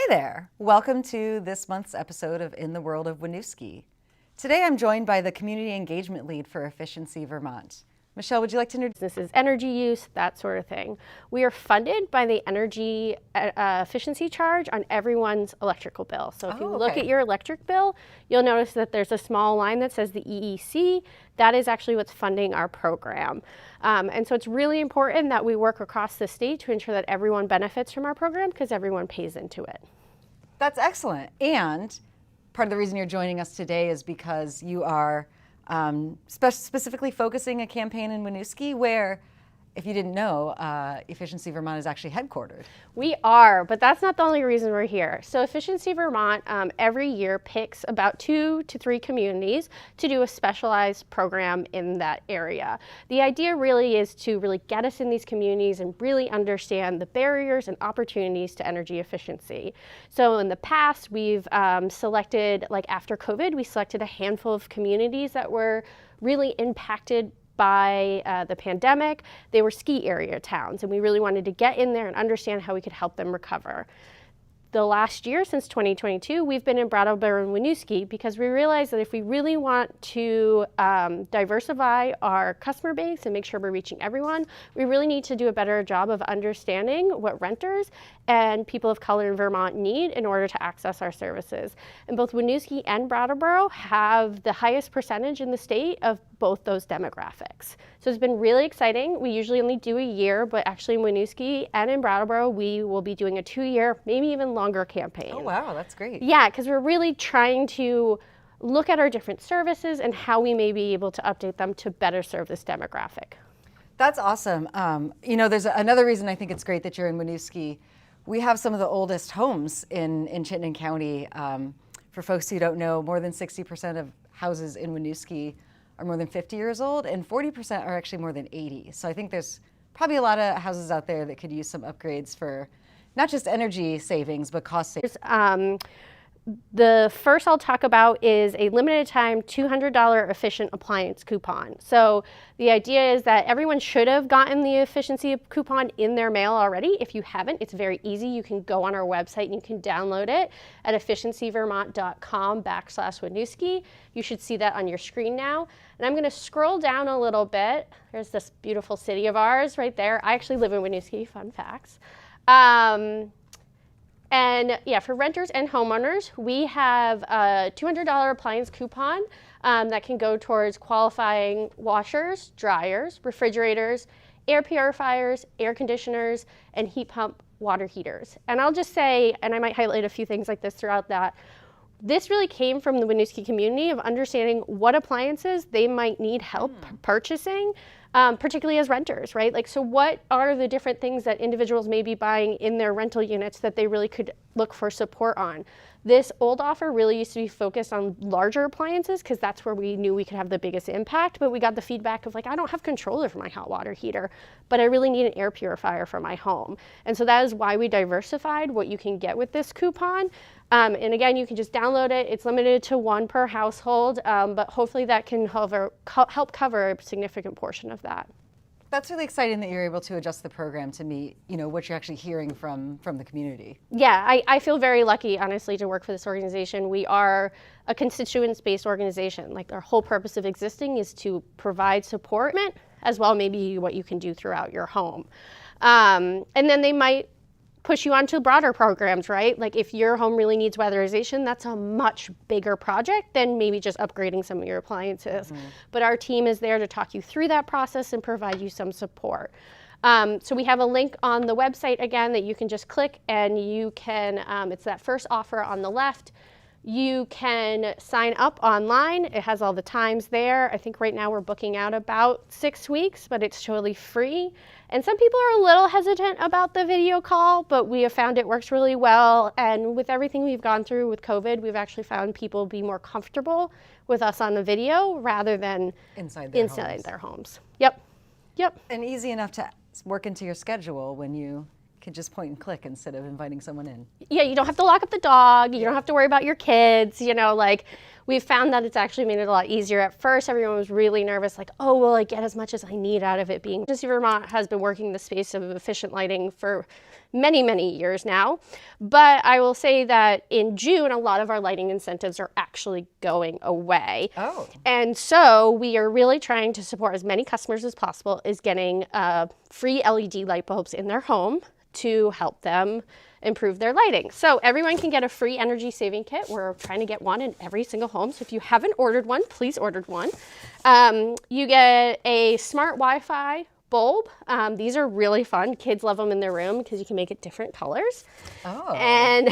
there! Welcome to this month's episode of In the World of Winooski. Today I'm joined by the Community Engagement Lead for Efficiency Vermont. Michelle, would you like to introduce? This is energy use, that sort of thing. We are funded by the energy efficiency charge on everyone's electrical bill. So if you look at your electric bill, you'll notice that there's a small line that says the EEC. That is actually what's funding our program. And so it's really important that we work across the state to ensure that everyone benefits from our program because everyone pays into it. That's excellent. And part of the reason you're joining us today is because you are specifically focusing a campaign in Winooski where, if you didn't know, Efficiency Vermont is actually headquartered. We are, but that's not the only reason we're here. So Efficiency Vermont every year picks about 2 to 3 communities to do a specialized program in that area. The idea really is to really get us in these communities and really understand the barriers and opportunities to energy efficiency. So in the past, we've selected, like after COVID, we selected a handful of communities that were really impacted by the pandemic. They were ski area towns, and we really wanted to get in there and understand how we could help them recover. The last year, since 2022, we've been in Brattleboro and Winooski because we realized that if we really want to diversify our customer base and make sure we're reaching everyone, we really need to do a better job of understanding what renters and people of color in Vermont need in order to access our services. And both Winooski and Brattleboro have the highest percentage in the state of both those demographics. So it's been really exciting. We usually only do a year, but actually in Winooski and in Brattleboro, we will be doing a 2-year, maybe even longer campaign. Oh wow, that's great. Yeah, because we're really trying to look at our different services and how we may be able to update them to better serve this demographic. That's awesome. You know, there's another reason I think it's great that you're in Winooski. We have some of the oldest homes in Chittenden County. For folks who don't know, more than 60% of houses in Winooski are more than 50 years old, and 40% are actually more than 80. So I think there's probably a lot of houses out there that could use some upgrades for not just energy savings, but cost savings. The first I'll talk about is a limited time $200 efficient appliance coupon. So the idea is that everyone should have gotten the efficiency coupon in their mail already. If you haven't, it's very easy. You can go on our website and you can download it at efficiencyvermont.com/Winooski. You should see that on your screen now. And I'm going to scroll down a little bit. There's this beautiful city of ours right there. I actually live in Winooski, fun facts. And yeah, for renters and homeowners, we have a $200 appliance coupon that can go towards qualifying washers, dryers, refrigerators, air purifiers, air conditioners, and heat pump water heaters. And I'll just say, and I might highlight a few things like this throughout that, this really came from the Winooski community of understanding what appliances they might need help purchasing, particularly as renters, right? Like, so what are the different things that individuals may be buying in their rental units that they really could look for support on? This old offer really used to be focused on larger appliances because that's where we knew we could have the biggest impact, but we got the feedback of like, I don't have control over my hot water heater, but I really need an air purifier for my home. And so that is why we diversified what you can get with this coupon. And again, you can just download it. It's limited to 1 per household, but hopefully that can help cover a significant portion of that. That's really exciting that you're able to adjust the program to meet, you know, what you're actually hearing from the community. Yeah, I feel very lucky, honestly, to work for this organization. We are a constituents-based organization. Like, our whole purpose of existing is to provide support, as well maybe what you can do throughout your home. And then they might push you onto broader programs, right? Like if your home really needs weatherization, that's a much bigger project than maybe just upgrading some of your appliances. But our team is there to talk you through that process and provide you some support. So we have a link on the website again that you can just click and you can, it's that first offer on the left. You can sign up online. It has all the times there. I think right now we're booking out about 6 weeks, but it's totally free. And some people are a little hesitant about the video call, but we have found it works really well. And with everything we've gone through with COVID, we've actually found people be more comfortable with us on the video rather than inside their homes. Yep. And easy enough to work into your schedule when you could just point and click instead of inviting someone in. Yeah, you don't have to lock up the dog. You don't have to worry about your kids. Like we've found that it's actually made it a lot easier. At first, everyone was really nervous, like, oh, will I get as much as I need out of it being? Efficiency Vermont has been working the space of efficient lighting for many, many years now. But I will say that in June, a lot of our lighting incentives are actually going away. Oh. And so we are really trying to support as many customers as possible is getting free LED light bulbs in their home to help them improve their lighting. So everyone can get a free energy saving kit. We're trying to get one in every single home. So if you haven't ordered one, please order one. You get a smart Wi-Fi bulb. These are really fun. Kids love them in their room because you can make it different colors. Oh. And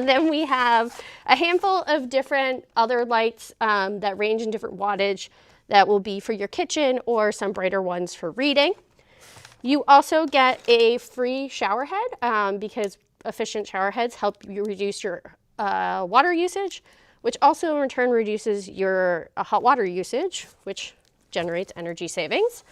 then we have a handful of different other lights that range in different wattage that will be for your kitchen or some brighter ones for reading. You also get a free shower head because efficient shower heads help you reduce your water usage, which also in turn reduces your hot water usage, which generates energy savings.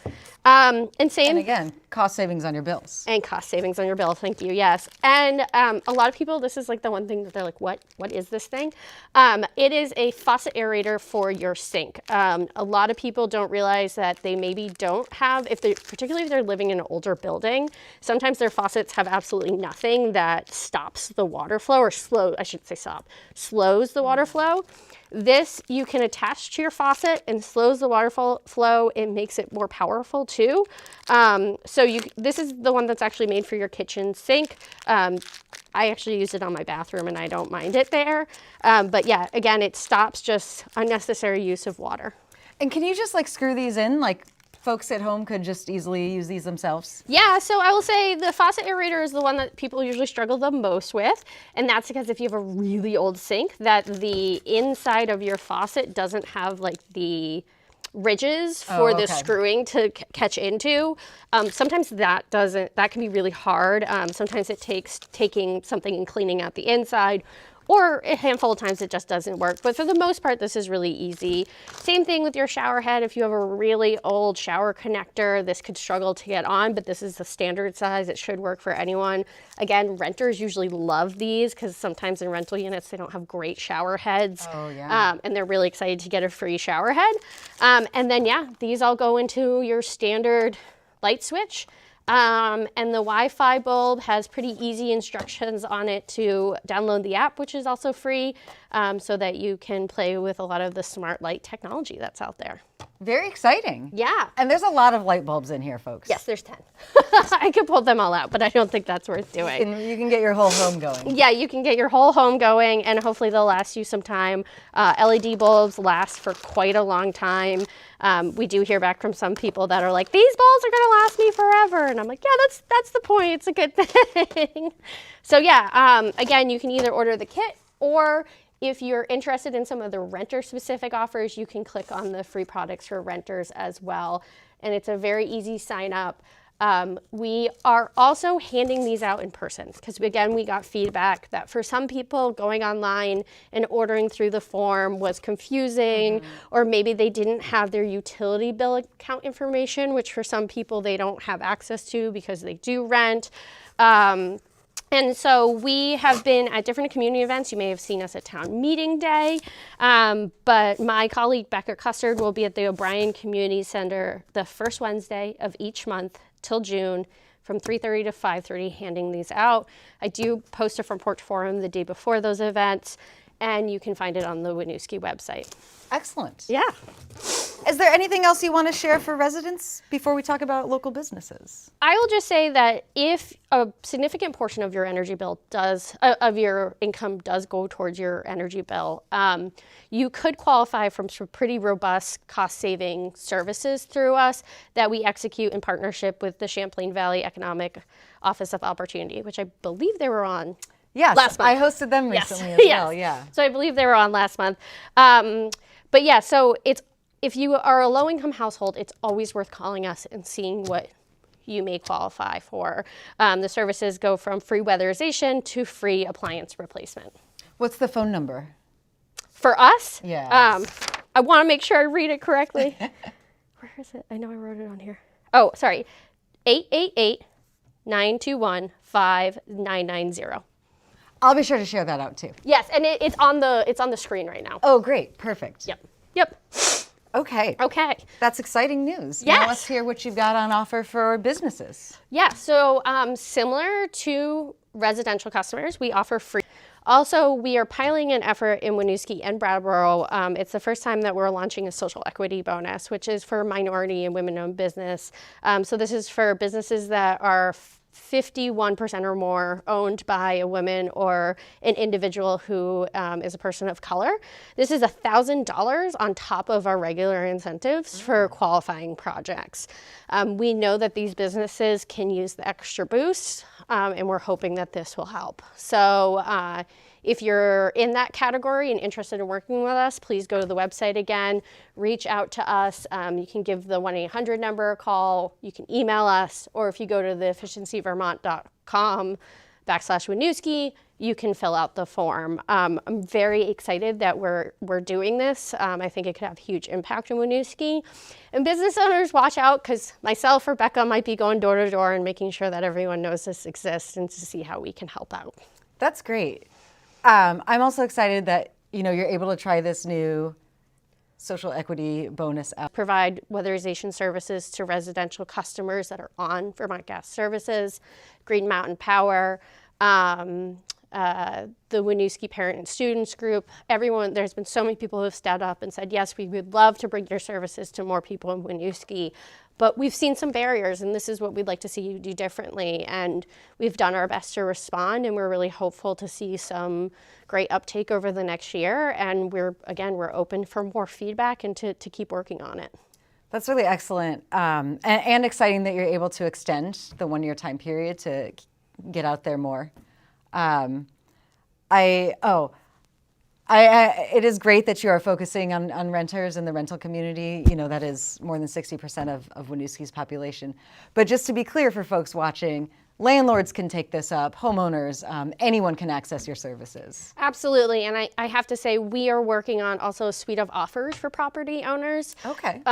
And again, cost savings on your bills. And cost savings on your bill, thank you, yes. And a lot of people, this is like the one thing that they're like, what is this thing? It is a faucet aerator for your sink. A lot of people don't realize that they maybe don't have, particularly if they're living in an older building, sometimes their faucets have absolutely nothing that stops the water flow, or slows the water flow. This you can attach to your faucet and slows the water flow. It makes it more powerful too. This is the one that's actually made for your kitchen sink. I actually use it on my bathroom and I don't mind it there. But yeah, again, it stops just unnecessary use of water. And can you just like screw these in? Like folks at home could just easily use these themselves? Yeah, so I will say the faucet aerator is the one that people usually struggle the most with. And that's because if you have a really old sink, that the inside of your faucet doesn't have like the ridges for the screwing to catch into. Sometimes that can be really hard. Sometimes it takes taking something and cleaning out the inside, or a handful of times it just doesn't work. But for the most part, this is really easy. Same thing with your shower head. If you have a really old shower connector, this could struggle to get on, but this is the standard size. It should work for anyone. Again, renters usually love these because sometimes in rental units, they don't have great shower heads. Oh, yeah. And they're really excited to get a free shower head. And then, yeah, these all go into your standard light switch. And the Wi-Fi bulb has pretty easy instructions on it to download the app, which is also free, so that you can play with a lot of the smart light technology that's out there. Very exciting. Yeah. And there's a lot of light bulbs in here, folks. Yes, there's 10. I could pull them all out, but I don't think that's worth doing. You can get your whole home going. Yeah, you can get your whole home going, and hopefully they'll last you some time. LED bulbs last for quite a long time. We do hear back from some people that are like, these bulbs are going to last me forever. And I'm like, yeah, that's the point. It's a good thing. So yeah, again, you can either order the kit, or if you're interested in some of the renter-specific offers, you can click on the free products for renters as well. And it's a very easy sign up. We are also handing these out in person because, again, we got feedback that for some people going online and ordering through the form was confusing, or maybe they didn't have their utility bill account information, which for some people they don't have access to because they do rent. And so we have been at different community events. You may have seen us at Town Meeting Day, but my colleague Becca Custard will be at the O'Brien Community Center the first Wednesday of each month till June from 3:30 to 5:30 handing these out. I do post a front porch forum the day before those events, and you can find it on the Winooski website. Excellent. Yeah. Is there anything else you want to share for residents before we talk about local businesses? I will just say that if a significant portion of your energy bill of your income does go towards your energy bill, you could qualify from some pretty robust cost-saving services through us that we execute in partnership with the Champlain Valley Economic Office of Opportunity, which I believe they were on Yes, last month. I hosted them recently as well, yeah. So I believe they were on last month. But yeah, so if you are a low-income household, it's always worth calling us and seeing what you may qualify for. The services go from free weatherization to free appliance replacement. What's the phone number? For us? Yeah. I want to make sure I read it correctly. Where is it? I know I wrote it on here. Oh, sorry. 888 921-5990. I'll be sure to share that out too. Yes, and it's on the screen right now. Oh, great. Perfect. Yep. Okay. Okay. That's exciting news. Yes. Now let's hear what you've got on offer for businesses. Yeah, so similar to residential customers, we offer free. Also, we are piloting an effort in Winooski and Brattleboro. It's the first time that we're launching a social equity bonus, which is for minority and women-owned business. So this is for businesses that are 51% or more owned by a woman or an individual who is a person of color. This is $1,000 on top of our regular incentives for qualifying projects. We know that these businesses can use the extra boost, and we're hoping that this will help. So if you're in that category and interested in working with us, please go to the website again, reach out to us. You can give the 1-800 number a call, you can email us, or if you go to the efficiencyvermont.com/Winooski, you can fill out the form. I'm very excited that we're doing this. I think it could have huge impact in Winooski. And business owners, watch out, because myself or Becca might be going door to door and making sure that everyone knows this exists and to see how we can help out. That's great. I'm also excited that you're able to try this new social equity bonus app. Provide weatherization services to residential customers that are on Vermont Gas Services, Green Mountain Power, the Winooski Parent and Students Group. Everyone, there's been so many people who have stepped up and said, yes, we would love to bring your services to more people in Winooski. But we've seen some barriers, and this is what we'd like to see you do differently. And we've done our best to respond, and we're really hopeful to see some great uptake over the next year. And we're open for more feedback and to keep working on it. That's really excellent and exciting that you're able to extend the 1-year time period to get out there more. It is great that you are focusing on renters in the rental community. That is more than 60% of Winooski's population. But just to be clear for folks watching, landlords can take this up, homeowners, anyone can access your services. Absolutely, and I have to say we are working on also a suite of offers for property owners. Okay.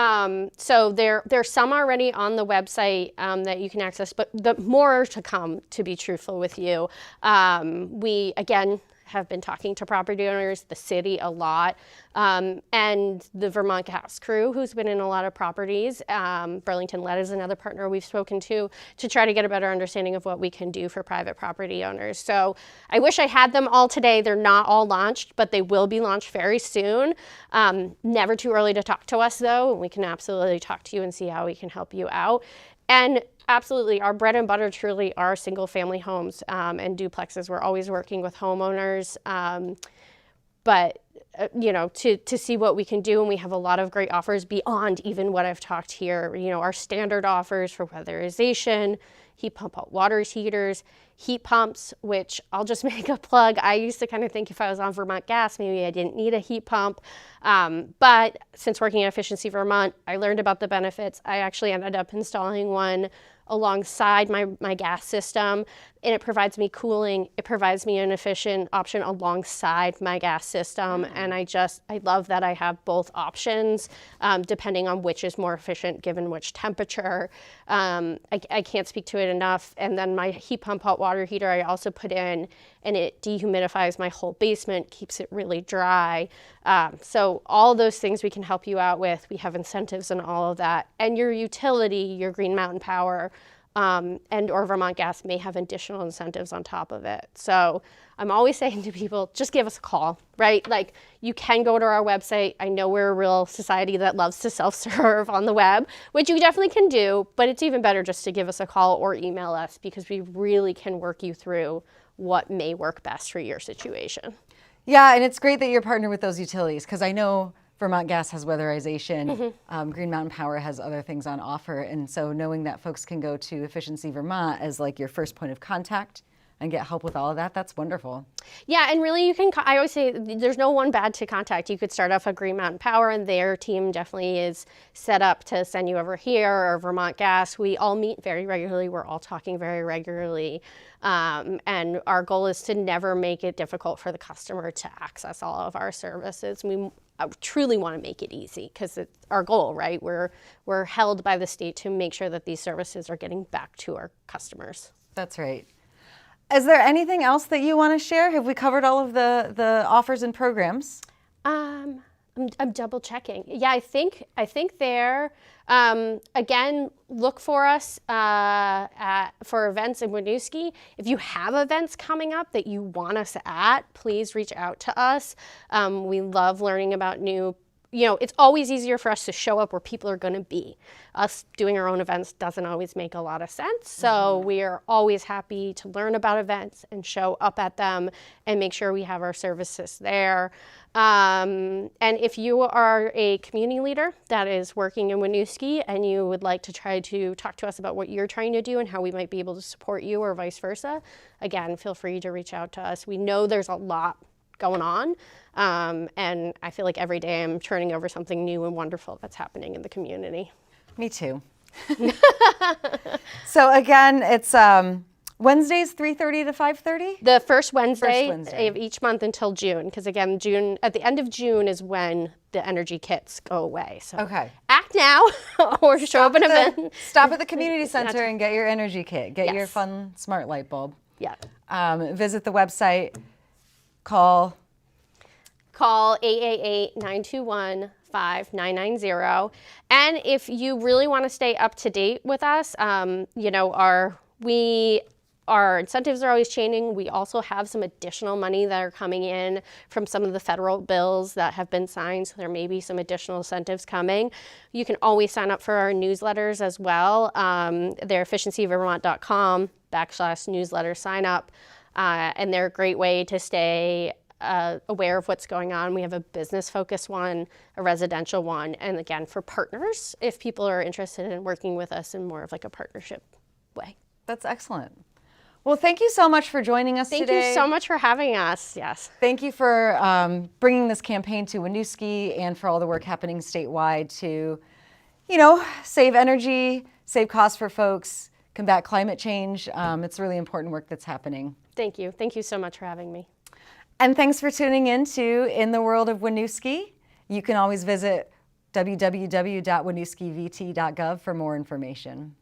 So there's some already on the website that you can access, but the more to come, to be truthful with you. We, again, have been talking to property owners, the city a lot, and the Vermont Gas crew, who's been in a lot of properties. Burlington Lead is another partner we've spoken to try to get a better understanding of what we can do for private property owners. So I wish I had them all today. They're not all launched, but they will be launched very soon. Never too early to talk to us, though. We can absolutely talk to you and see how we can help you out. And absolutely, our bread and butter truly are single-family homes and duplexes. We're always working with homeowners, but to see what we can do, and we have a lot of great offers beyond even what I've talked here. Our standard offers for weatherization, heat pump hot water heaters, heat pumps, which I'll just make a plug. I used to kind of think if I was on Vermont Gas, maybe I didn't need a heat pump. But since working at Efficiency Vermont, I learned about the benefits. I actually ended up installing one alongside my gas system, and it provides me cooling. It provides me an efficient option alongside my gas system, and I love that I have both options depending on which is more efficient given which temperature. I can't speak to it enough. And then my heat pump hot water heater I also put in, and it dehumidifies my whole basement, keeps it really dry. So all those things we can help you out with. We have incentives and all of that. And your utility, your Green Mountain Power, and or Vermont Gas may have additional incentives on top of it. So I'm always saying to people, just give us a call, right? Like, you can go to our website. I know we're a real society that loves to self-serve on the web, which you definitely can do, but it's even better just to give us a call or email us, because we really can work you through what may work best for your situation. Yeah, and it's great that you're partnered with those utilities, because I know Vermont Gas has weatherization, Green Mountain Power has other things on offer, and so knowing that folks can go to Efficiency Vermont as like your first point of contact and get help with all of that, that's wonderful. Yeah, and really you can, I always say there's no one bad to contact. You could start off at Green Mountain Power, and their team definitely is set up to send you over here, or Vermont Gas. We all meet very regularly. We're all talking very regularly. And our goal is to never make it difficult for the customer to access all of our services. We truly want to make it easy, because it's our goal, right? We're held by the state to make sure that these services are getting back to our customers. That's right. Is there anything else that you want to share? Have we covered all of the offers and programs? I'm double checking. Yeah, I think there. Again, look for us for events in Winooski. If you have events coming up that you want us at, please reach out to us. We love learning about new. It's always easier for us to show up where people are going to be. Us doing our own events doesn't always make a lot of sense. So we are always happy to learn about events and show up at them and make sure we have our services there. And if you are a community leader that is working in Winooski and you would like to try to talk to us about what you're trying to do and how we might be able to support you or vice versa, again, feel free to reach out to us. We know there's a lot going on. And I feel like every day I'm turning over something new and wonderful that's happening in the community. Me too. So again, it's Wednesdays 3:30 to 5:30? The first Wednesday of each month until June, because again, at the end of June is when the energy kits go away. So act now or show up at an event. Stop at the community center and get your energy kit. Get your fun smart light bulb. Yeah. Visit the website. Call 888-921-5990. And if you really want to stay up to date with us, our incentives are always changing. We also have some additional money that are coming in from some of the federal bills that have been signed. So there may be some additional incentives coming. You can always sign up for our newsletters as well. They're efficiencyvermont.com/newsletter sign up. And they're a great way to stay aware of what's going on. We have a business-focused one, a residential one, and again, for partners, if people are interested in working with us in more of like a partnership way. That's excellent. Well, thank you so much for joining us today. Thank you so much for having us. Yes. Thank you for bringing this campaign to Winooski and for all the work happening statewide to, save energy, save costs for folks, combat climate change. It's really important work that's happening. Thank you. Thank you so much for having me. And thanks for tuning in to In the World of Winooski. You can always visit www.winooskivt.gov for more information.